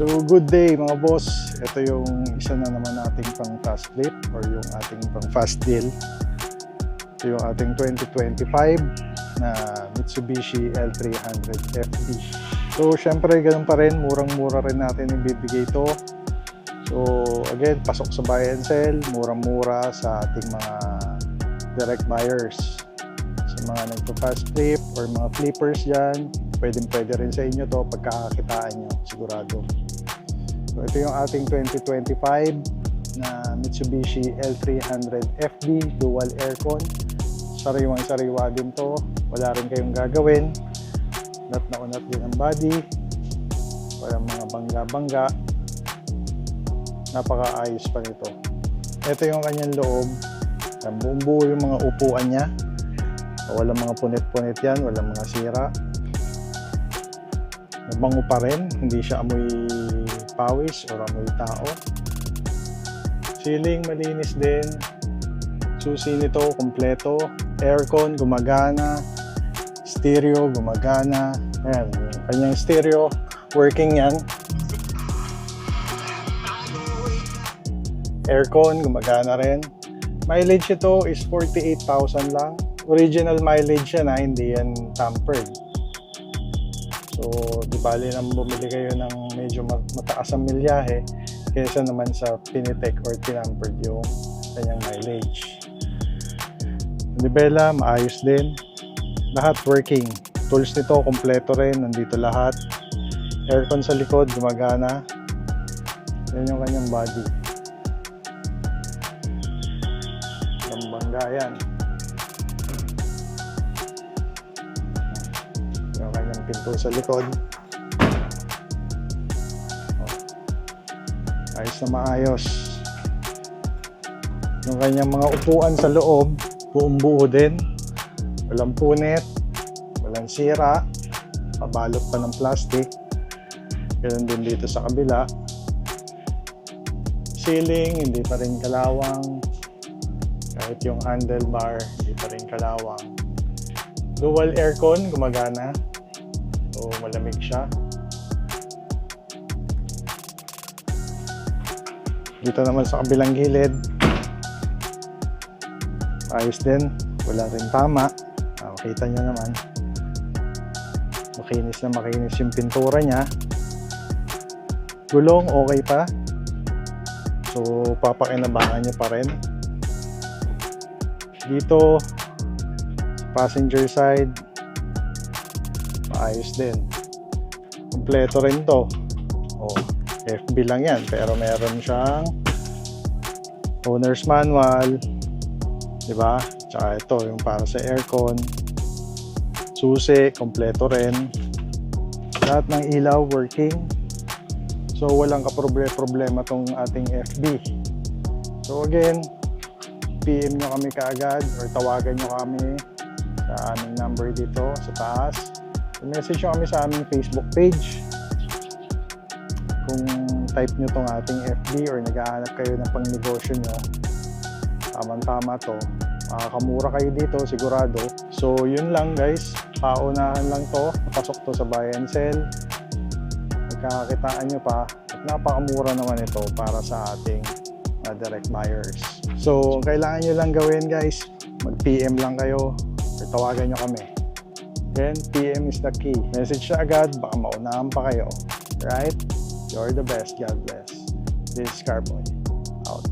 So good day mga boss. Ito yung isa na naman nating pang fast flip or yung ating pang fast deal. Ito yung ating 2025 na Mitsubishi L300 FD. So syempre ganun pa rin, murang-mura rin natin ibibigay ito. So again, pasok sa buy and sell, murang-mura sa ating mga direct buyers. Sa mga nagpa-fast flip or mga flippers dyan, pwede rin sa inyo to pagkakakitaan nyo, sigurado. So ito yung ating 2025 na Mitsubishi L300 FD dual aircon. Sariwang-sariwa din to, wala rin kayong gagawin. Unat na unat din ang body, walang mga bangga-bangga. Napakaayos pa nito. Ito yung kanyang loob, buong-buo yung mga upuan niya. Walang mga punit-punit yan, walang mga sira. Mabango pa rin, hindi siya amoy pawis o amoy tao. Ceiling malinis din. Susi nito kompleto. Aircon gumagana. Stereo gumagana. Ayan, yung kanyang stereo working yan. Aircon gumagana rin. Mileage ito is 48,000 lang. Original mileage yan, hindi yan tampered. So, di bali nang bumili kayo ng medyo mataas ang milyahe kaysa naman sa pinitek or tinampered yung kanyang mileage. Nibela, maayos din. Lahat working. Tools nito, kompleto rin. Nandito lahat. Aircon sa likod, gumagana. Yan yung kanyang body. Bangga yan. Yung kanyang pinto sa likod. Ayos na maayos. Yung kanyang mga upuan sa loob, buong buo din. Walang punit, walang sira, pabalot pa ng plastic. Ganun din dito sa kabila. Ceiling, hindi pa rin kalawang. Kahit yung handlebar, hindi pa rin kalawang. Dual aircon, gumagana. So, malamig siya. Dito naman sa kabilang gilid, ayos din. Wala rin tama. Makita nyo naman. Makinis na makinis yung pintura niya. Gulong, okay pa. So, papakinabangan nyo pa rin. Dito, passenger side, maayos din. Kompleto rin to. Oh, FB lang yan, pero meron siyang owner's manual, di ba? Tsaka ito, yung para sa aircon. Susi, kompleto rin. Lahat ng ilaw working. So, walang kaproblema tong ating FB. So, again, PM nyo kami kaagad or tawagan nyo kami sa aming number dito sa taas. I-message nyo kami sa aming Facebook page. Kung type nyo tong ating FB or naghahanap kayo ng pang-negosyo nyo, tamang-tama to. Makakamura kayo dito, sigurado. So, yun lang guys. Paunahan lang to. Napasok to sa buy and sell. Magkakakitaan nyo pa. At napakamura naman ito para sa ating direct buyers. So, ang kailangan nyo lang gawin guys, mag-PM lang kayo or tawagan nyo kami. Then, PM is the key. Message na agad, baka maunahan pa kayo. Right? You're the best. God bless. This is Carboy. Out.